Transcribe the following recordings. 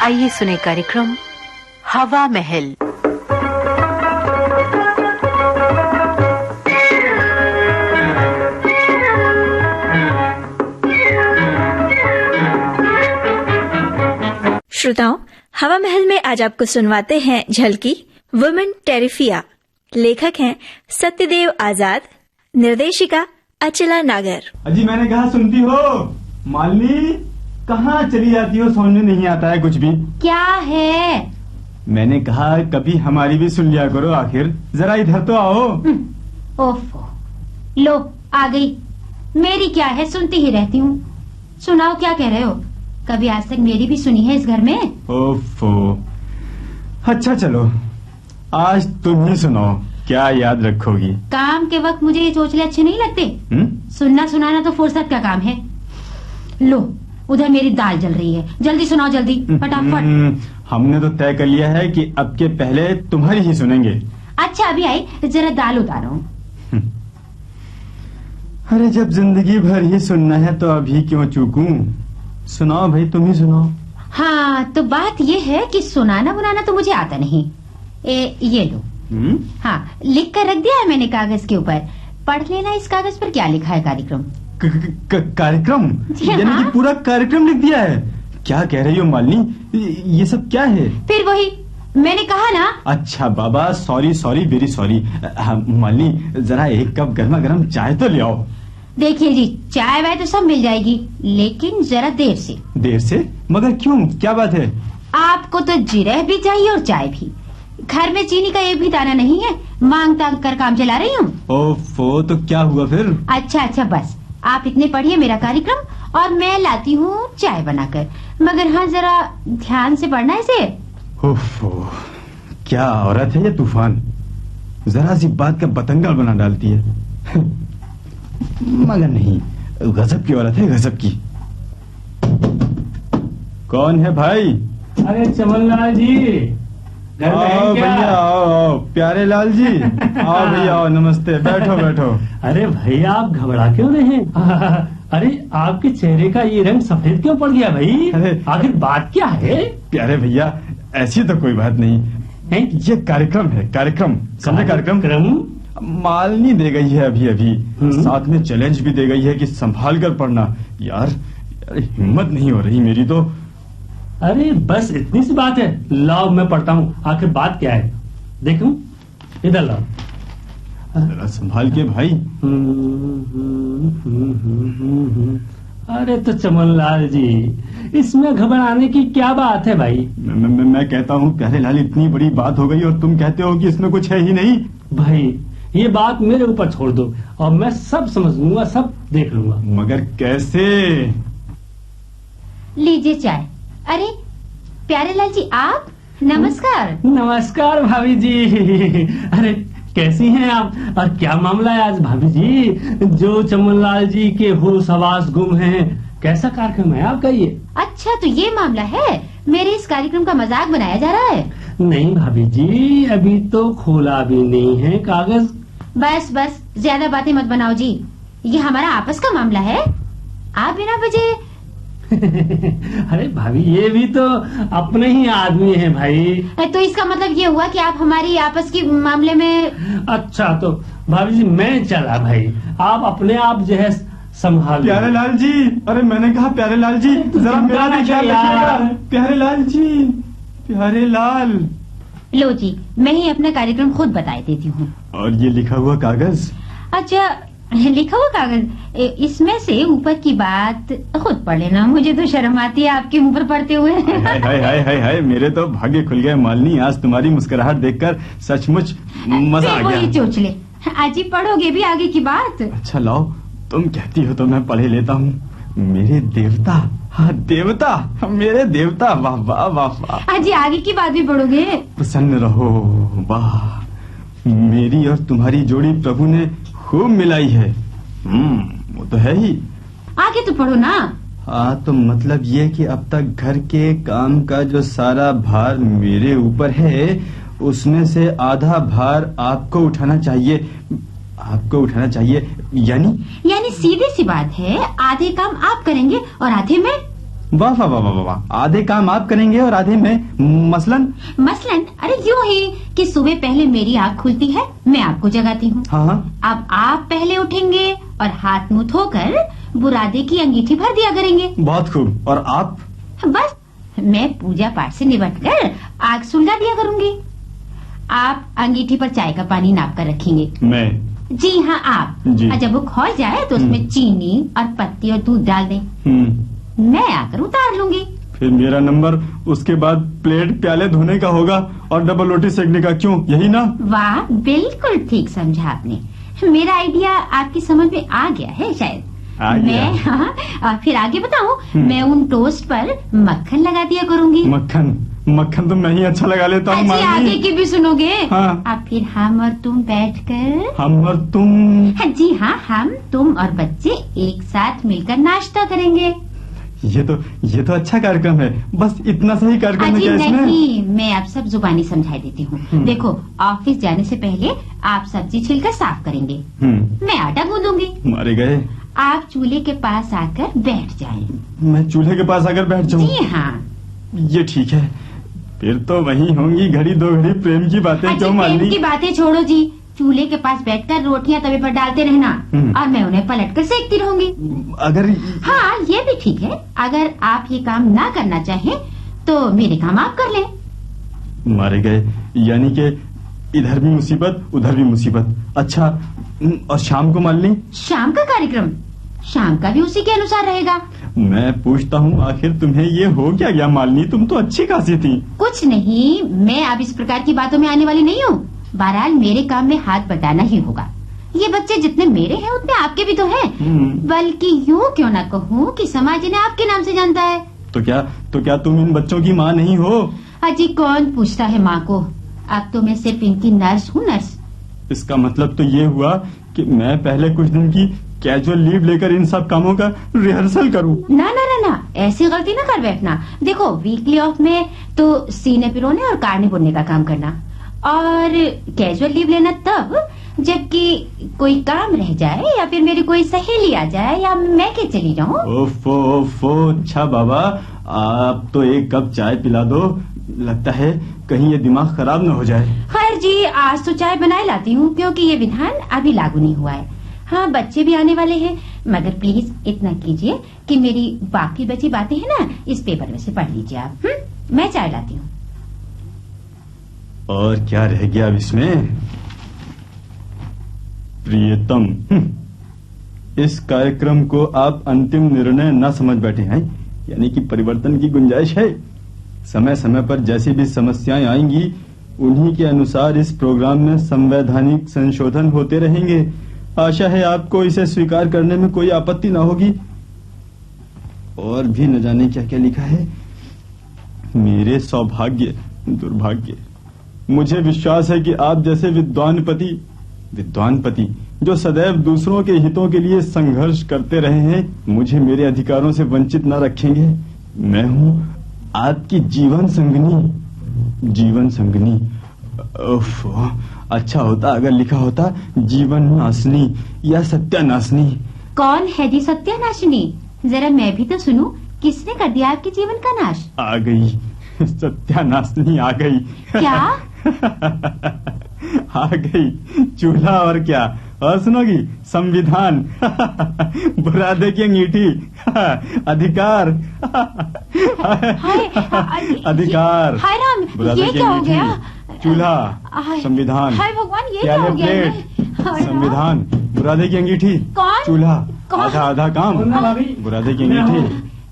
आइए सुने कार्यक्रम हवा महल। श्रोताओं, हवा महल में आज आपको सुनवाते हैं झलकी वुमेन टेरिफिया। लेखक हैं सत्यदेव आजाद, निर्देशिका अचला नागर। अजी मैंने कहा सुनती हो? मालिनी कहाँ चली जाती हो? समझ में नहीं आता है कुछ भी। क्या है? मैंने कहा कभी हमारी भी सुन लिया करो, आखिर जरा इधर तो आओ। ओफो, लो आ गई। मेरी क्या है, सुनती ही रहती हूँ। सुनाओ, क्या कह रहे हो? कभी आज तक मेरी भी सुनी है इस घर में? ओफो, अच्छा चलो आज तुम ही सुनाओ, क्या याद रखोगी? काम के वक्त मुझे ये चोचले अच्छे नहीं लगते। सुनना सुनाना तो फुर्सत का काम है। लो उधर मेरी दाल जल रही है, जल्दी सुनाओ, जल्दी फटाफट। हमने तो तय कर लिया है कि अब के पहले तुम्हारी ही सुनेंगे। अच्छा अभी आई, जरा दाल उतारो। अरे जब जिंदगी भर ही सुनना है तो अभी क्यों चूकूं? सुनाओ भाई, तुम ही सुनाओ। हाँ तो बात ये है कि सुनाना बुनाना तो मुझे आता नहीं। ये लो। हाँ लिख कर रख दिया है मैंने कागज के ऊपर, पढ़ लेना इस कागज पर क्या लिखा है। कार्यक्रम कार्यक्रम यानी कि पूरा कार्यक्रम लिख दिया है? क्या कह रही हो मालिनी, ये सब क्या है? फिर वही मैंने कहा ना। अच्छा बाबा, sorry sorry very sorry. Malini जरा एक कप गर्मा गर्म चाय तो ले आओ। देखिए जी, चाय वाय तो सब मिल जाएगी, लेकिन जरा देर से। देर से? मगर क्यों, क्या बात है? आपको तो जिरह भी चाहिए और चाय भी। घर में चीनी का एक भी दाना नहीं है, मांग तांग कर काम चला रही हूँ। ओफो, तो क्या हुआ फिर? अच्छा बस आप इतने पढ़िए मेरा कार्यक्रम और मैं लाती हूँ चाय बनाकर। मगर हाँ जरा ध्यान से पढ़ना इसे। ओफो, क्या औरत है ये तूफान, जरा सी बात का बतंगड़ बना डालती है। मगर नहीं, गजब की औरत है, गजब की। कौन है भाई? अरे चमनलाल जी, आओ भैया, आओ प्यारे लाल जी। आओ भैया आओ, नमस्ते, बैठो बैठो। अरे भैया आप घबरा क्यों रहे हैं? अरे आपके चेहरे का ये रंग सफेद क्यों पड़ गया भाई? आखिर बात क्या है? प्यारे भैया ऐसी तो कोई बात नहीं है, ये कार्यक्रम है, कार्यक्रम समझे? कार्यक्रम मालिनी दे गई है अभी अभी, साथ में चैलेंज भी दे गई है कि संभाल कर पढ़ना। यार हिम्मत नहीं हो रही मेरी तो। अरे बस इतनी सी बात है, लाओ मैं पढ़ता हूँ, आखिर बात क्या है देखूं। इधर लाओ, जरा संभाल के भाई। अरे तो चमनलाल जी, इसमें घबराने की क्या बात है भाई? मैं कहता हूँ प्यारे लाल, इतनी बड़ी बात हो गई और तुम कहते हो कि इसमें कुछ है ही नहीं। भाई ये बात मेरे ऊपर छोड़ दो और मैं सब समझ लूंगा, सब देख लूंगा। मगर कैसे? लीजिए चाय। अरे प्यारे लाल जी आप, नमस्कार। नमस्कार भाभी जी। अरे कैसी हैं आप और क्या मामला है आज भाभी जी? जो चमनलाल जी के होश हवास गुम हैं, कैसा कार्यक्रम है आपका ये? अच्छा तो ये मामला है, मेरे इस कार्यक्रम का मजाक बनाया जा रहा है? नहीं भाभी जी, अभी तो खोला भी नहीं है कागज। बस ज्यादा बातें मत बनाओ जी, ये हमारा आपस का मामला है। आप बिना वजह अरे भाभी ये भी तो अपने ही आदमी हैं भाई। तो इसका मतलब ये हुआ कि आप हमारी आपस के मामले में। अच्छा तो भाभी जी मैं चला भाई, आप अपने आप जो है संभाल। प्यारे लाल जी, अरे मैंने कहा प्यारे लाल जी, जरा मेरा भी ख्याल रखिएगा। प्यारे लाल जी, प्यारे लाल। लो जी, मैं ही अपना कार्यक्रम खुद बताए देती हूँ। और ये लिखा हुआ कागज? अच्छा लिखा हुआ कागज, इसमें से ऊपर की बात खुद पढ़ लेना, मुझे तो शर्म आती है आपके मुंह पर पढ़ते हुए। हाय मेरे तो भाग्य खुल गए मालिनी, आज तुम्हारी मुस्कुराहट देखकर सचमुच मजा आ गया। वही चोचले, आज ही पढ़ोगे भी आगे की बात? अच्छा लाओ, तुम कहती हो तो मैं पढ़ लेता हूँ। मेरे देवता, हाँ देवता, मेरे देवता, वाह वाह वाह वाह। आज आगे की बात भी पढ़ोगे? प्रसन्न रहो, वाह मेरी और तुम्हारी जोड़ी प्रभु ने खूब मिलाई है। वो तो है ही। आगे तो पढ़ो ना। हाँ तो मतलब ये कि अब तक घर के काम का जो सारा भार मेरे ऊपर है, उसमें से आधा भार आपको उठाना चाहिए। आपको उठाना चाहिए यानी सीधे सी बात है, आधे काम आप करेंगे और आधे मैं। वाह वाह वाह वाह वाह, आधे काम आप करेंगे और आधे मैं। मसलन अरे यूं ही कि सुबह पहले मेरी आँख खुलती है, मैं आपको जगाती हूँ। हाँ। अब आप पहले उठेंगे और हाथ मुंह धोकर बुरादे की अंगीठी भर दिया करेंगे। बहुत खूब। और आप? बस मैं पूजा पाठ से निपटकर आग सुलगा दिया करूंगी। आप अंगीठी पर चाय का पानी नाप कर रखेंगे। मैं? जी हाँ, आप। और जब वो खौल जाए तो उसमें चीनी और पत्ती और दूध डाल दें। मैं आकर उतार लूंगी। फिर मेरा नंबर, उसके बाद प्लेट प्याले धोने का होगा और डबल रोटी सेकने का, क्यों, यही ना? वाह, बिल्कुल ठीक समझा आपने। मेरा आइडिया आपकी समझ में आ गया है शायद। मैं फिर आगे बताऊं, मैं उन टोस्ट पर मक्खन लगा दिया करूंगी। मक्खन तो मैं ही अच्छा लगा लेता हूँ। आगे की भी सुनोगे? हाँ। अब फिर हम और तुम बैठकर। हम और तुम? जी हाँ, हम, तुम और बच्चे एक साथ मिलकर नाश्ता करेंगे। ये तो अच्छा कार्यक्रम है। बस इतना सही कार्यक्रम है क्या इसमें? नहीं, मैं आप सब जुबानी समझा देती हूँ। देखो, ऑफिस जाने से पहले आप सब्जी छिलकर साफ करेंगे, मैं आटा गूंदूंगी। मारे गए। आप चूल्हे के पास आकर बैठ जाएं। मैं चूल्हे के पास आकर बैठ जाऊँ? जी हाँ। ये ठीक है। फिर तो वही होंगी घड़ी दो घड़ी प्रेम की बातें। क्यों मालनी? प्रेम की बातें छोड़ो जी, चूल्हे के पास बैठकर रोटियां तवे पर डालते रहना और मैं उन्हें पलटकर सेकती रहूंगी। अगर? हाँ, ये भी ठीक है। अगर आप ये काम ना करना चाहें तो मेरे काम आप कर लें। मारे गए। यानी कि इधर भी मुसीबत उधर भी मुसीबत। अच्छा, और शाम को मालनी? शाम का कार्यक्रम? शाम का भी उसी के अनुसार रहेगा। मैं पूछता हूँ, आखिर तुम्हें ये हो क्या गया मालनी? तुम तो अच्छी खासी थी। कुछ नहीं, मैं अब इस प्रकार की बातों में आने वाली नहीं हूँ। बहरहाल मेरे काम में हाथ बटाना ही होगा। ये बच्चे जितने मेरे हैं उतने आपके भी तो हैं। बल्कि यूँ क्यों ना कहूँ कि समाज इन्हें आपके नाम से जानता है। तो क्या तुम इन बच्चों की माँ नहीं हो? अजी, कौन पूछता है माँ को? अब तो मैं सिर्फ इनकी नर्स हूँ, नर्स। इसका मतलब तो ये हुआ कि मैं पहले कुछ दिन की कैजुअल लीव लेकर इन सब कामों का रिहर्सल करूं। ना, ऐसी गलती ना कर बैठना। देखो, वीकली ऑफ में तो सीने पिरोने और कारने बुनने का काम करना, और कैजुअल लीव लेना तब जबकि कोई काम रह जाए या फिर मेरी कोई सहेली आ जाए या मैं के चली जाऊं। ओफो, अच्छा बाबा, आप तो एक कप चाय पिला दो। लगता है कहीं ये दिमाग खराब न हो जाए। खैर जी, आज तो चाय बनाए लाती हूँ क्योंकि ये विधान अभी लागू नहीं हुआ है। हाँ, बच्चे भी आने वाले हैं, मगर प्लीज इतना कीजिए कि मेरी बाकी बची बातें हैं ना, इस पेपर में से पढ़ लीजिए आप। मैं चाय लाती हूँ। और क्या रह गया अब इसमें? प्रियतम, इस कार्यक्रम को आप अंतिम निर्णय न समझ बैठे हैं, यानी कि परिवर्तन की गुंजाइश है। समय समय पर जैसी भी समस्याएं आएंगी उन्हीं के अनुसार इस प्रोग्राम में संवैधानिक संशोधन होते रहेंगे। आशा है आपको इसे स्वीकार करने में कोई आपत्ति न होगी। और भी न जाने क्या क्या लिखा है। मेरे सौभाग्य दुर्भाग्य, मुझे विश्वास है कि आप जैसे विद्वान पति जो सदैव दूसरों के हितों के लिए संघर्ष करते रहे हैं, मुझे मेरे अधिकारों से वंचित न रखेंगे। मैं हूँ आपकी जीवन संगनी। ओफो, अच्छा होता अगर लिखा होता जीवन नाशनी या सत्यानाशनी। कौन है जी सत्यानाशनी? जरा मैं भी तो सुनूं, किसने कर दिया आपके जीवन का नाश? आ गई सत्यानाशनी, आ गई। क्या? आ गई चूल्हा, और क्या? और सुनोगी? संविधान, बुरादे की अंगीठी, अधिकार। अधिकार, हाय राम, ये क्या हो गया? चूल्हा, संविधान, हाय भगवान, ये क्या हो गया? संविधान, बुरादे की अंगीठी, चूल्हा, आधा काम, बुरादे की अंगीठी,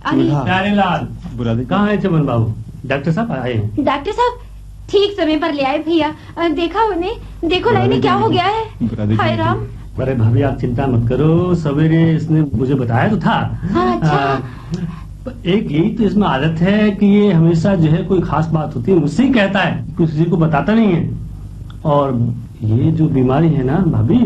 चूल्हा। प्यारेलाल, बुरादे कहाँ है चमन बाबू? डॉक्टर साहब आए हैं। डॉक्टर साहब ठीक समय पर ले आए भैया। देखा उन्हें, देखो ना इन्हें क्या हो गया है। हाय राम। अरे भाभी, आप चिंता मत करो, सवेरे इसने मुझे बताया तो था। हाँ, अच्छा। एक यही तो इसमें आदत है कि ये हमेशा जो है कोई खास बात होती है मुझसे ही कहता है, किसी को बताता नहीं है। और ये जो बीमारी है ना भाभी,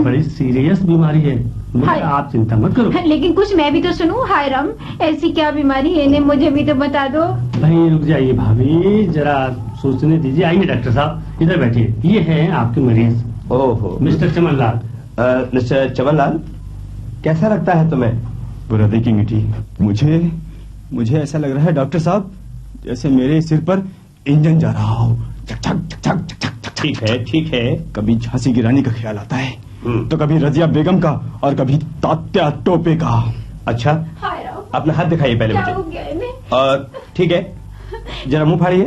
बड़ी सीरियस बीमारी है। आप चिंता मत करो। लेकिन कुछ मैं भी तो सुनूं। हाय राम, ऐसी क्या बीमारी है? इन्हें मुझे भी तो बता दो। भाई रुक जाइए भाभी, जरा सोचने दीजिए। आइए डॉक्टर साहब, इधर बैठिए। ये है आपके मरीज। ओहो, मिस्टर चमनलाल। मिस्टर चमनलाल, कैसा लगता है तुम्हें? बुरादे की अंगीठी मुझे ऐसा लग रहा है डॉक्टर साहब जैसे मेरे सिर पर इंजन जा रहा हो। चक चक चक चक चक चक। ठीक है ठीक है। कभी झांसी की रानी का ख्याल आता है तो कभी रजिया बेगम का और कभी तात्या टोपे का। अच्छा अपना हाथ दिखाइए पहले मुझे। और ठीक है जरा मुंह फाड़िए।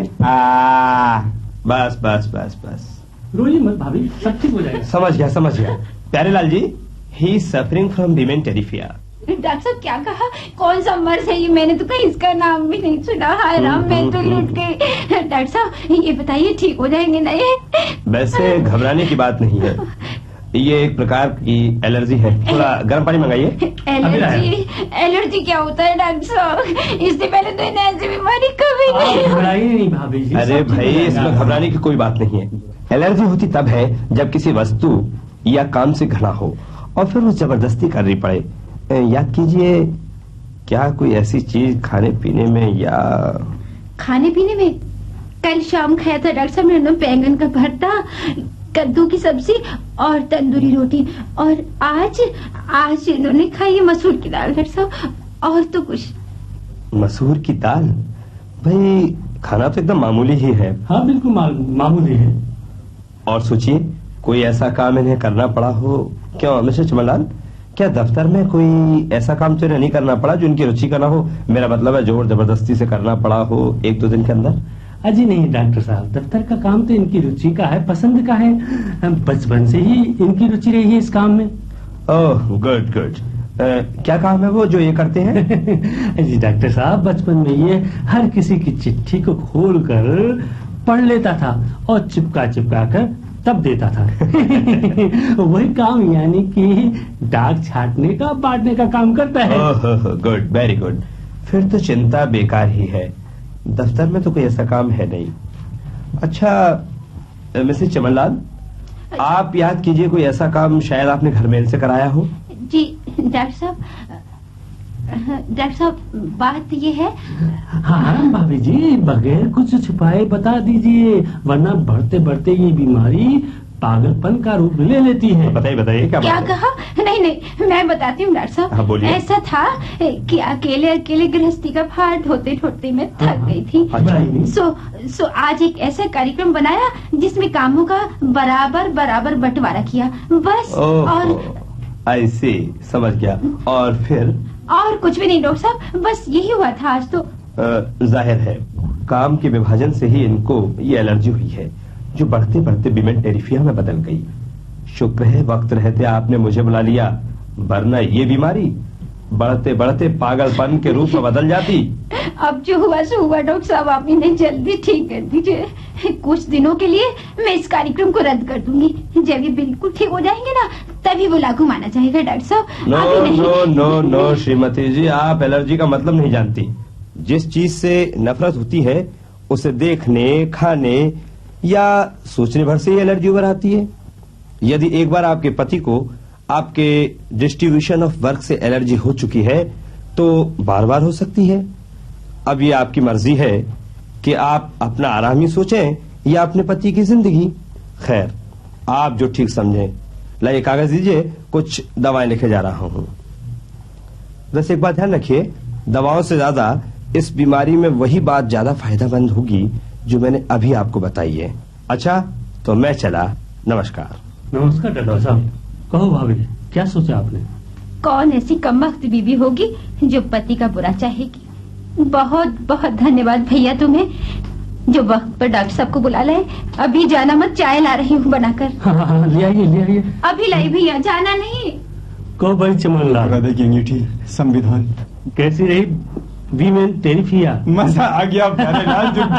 बस बस बस बस। रोइए मत भाभी, सब ठीक हो जाएगा। समझ गया Pyarelal ji, he is suffering from विमेन टेरिफिया। डॉक्टर साहब क्या कहा? कौन सा मर्ज है ये? मैंने तो कहीं इसका नाम भी नहीं सुना। हाय राम, मैं तो लूट गई। डॉक्टर साहब ये बताइए ठीक हो जाएंगे ना ये? वैसे घबराने की बात नहीं है, ये एक प्रकार की एलर्जी है। थोड़ा गर्म पानी मंगाइए। एलर्जी क्या होता है डॉक्टर साहब? इससे पहले तो इन्हें ऐसी बीमारी कभी नहीं। घबराइए नहीं भाभी जी। अरे भाई इसमें घबराने की कोई बात नहीं है। एलर्जी होती तब है जब किसी वस्तु या काम से घृणा हो और फिर वो जबरदस्ती करनी पड़े। याद कीजिए, क्या कोई ऐसी चीज खाने पीने में या खाने पीने में? कल शाम खाया था डॉक्टर साहब मैंने बैंगन का भरता, कद्दू की सब्जी और तंदूरी रोटी। और आज इन्होंने खाई है मसूर की दाल डॉक्टर साहब, और तो कुछ। मसूर की दाल? भाई खाना तो एकदम मामूली ही है। हाँ बिल्कुल मामूली है। और सोचिए कोई ऐसा काम इन्हें करना पड़ा हो। क्यों मिस्टर चमनलाल, क्या दफ्तर में कोई ऐसा काम तो इन्हें नहीं करना पड़ा जो इनकी रुचि का ना हो? मेरा मतलब है जोर जबरदस्ती से करना पड़ा हो 1-2 दिन के अंदर। अजी नहीं डॉक्टर साहब, दफ्तर का काम तो इनकी रुचि का है, पसंद का है। बचपन से ही इनकी रुचि रही है इस काम में। Oh good good. क्या काम है वो जो ये करते हैं? जी डॉक्टर साहब, बचपन में ये हर किसी की चिट्ठी को खोल कर पढ़ लेता था और चिपका कर तब देता था। वही काम यानी कि डाक छाटने का, बांटने का काम करता है। Good, very good. फिर तो चिंता बेकार ही है, दफ्तर में तो कोई ऐसा काम है नहीं। अच्छा मिसेस चमनलाल, आप याद कीजिए कोई ऐसा काम शायद आपने घर में इनसे कराया हो। जी डॉक्टर साहब बात ये है। हाँ भाभी जी, बगैर कुछ छिपाए बता दीजिए, वरना बढ़ते बढ़ते ये बीमारी पागलपन का रूप ले लेती है। बताइए क्या कहा? नहीं मैं बताती हूँ डॉक्टर साहब। हाँ, बोलिए। ऐसा था कि अकेले गृहस्थी का भार ढोते मैं थक गई थी। अच्छा। सो आज एक ऐसा कार्यक्रम बनाया जिसमें कामों का बराबर बंटवारा किया बस। और आई सी, समझ गया। और फिर? और कुछ भी नहीं डॉक्टर साहब, बस यही हुआ था आज तो। जाहिर है काम के विभाजन से ही इनको ये एलर्जी हुई है जो बढ़ते बढ़ते विमेन टेरिफिया में बदल गई। शुक्र है वक्त रहते आपने मुझे बुला लिया, वरना ये बीमारी बढ़ते बढ़ते पागलपन के रूप में बदल जाती। अब जो हुआ सो हुआ डॉक्टर साहब, आप इन्हें जल्दी ठीक कर दीजिए। कुछ दिनों के लिए मैं इस कार्यक्रम को रद्द कर दूंगी। जब ये बिल्कुल ठीक हो जाएंगे ना तभी वो लागू माना जाएगा डॉक्टर साहब। नो श्रीमती जी, आप एलर्जी का मतलब नहीं जानती। जिस चीज से नफरत होती है उसे देखने, खाने या सोचने भर से ही एलर्जी उभर आती है। यदि एक बार आपके पति को आपके डिस्ट्रीब्यूशन ऑफ वर्क से एलर्जी हो चुकी है तो बार बार हो सकती है। अब ये आपकी मर्जी है कि आप अपना आराम ही सोचें या अपने पति की जिंदगी। खैर आप जो ठीक समझें। लाइए कागज दीजिए, कुछ दवाएं लिखे जा रहा हूं। वैसे एक बात ध्यान रखिए, दवाओं से ज्यादा इस बीमारी में वही बात ज्यादा फायदेमंद होगी जो मैंने अभी आपको बताई है। अच्छा तो मैं चला, नमस्कार। नमस्कार डॉक्टर साहब। कहो भाभी, क्या सोचा आपने? कौन ऐसी कमबख्त बीवी होगी जो पति का बुरा चाहेगी। बहुत बहुत धन्यवाद भैया तुम्हें जो वक्त पर डॉक्टर साहब को बुला लाए। अभी जाना मत, चाय ला रही हूँ बनाकर। हाँ, ले आइए। अभी लाई भैया, जाना नहीं। कहो भाई चमनलाल, अंगीठी संविधान कैसी रही वीमेन टेरिफिया? मजा आ गया प्यारेलाल, जुग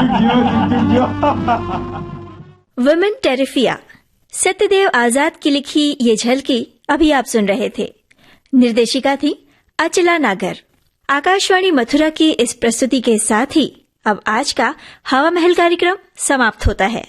वुमेन टेरिफिया, सत्यदेव आजाद की लिखी ये झलकी अभी आप सुन रहे थे। निर्देशिका थी अचला नागर। आकाशवाणी मथुरा की इस प्रस्तुति के साथ ही अब आज का हवा महल कार्यक्रम समाप्त होता है।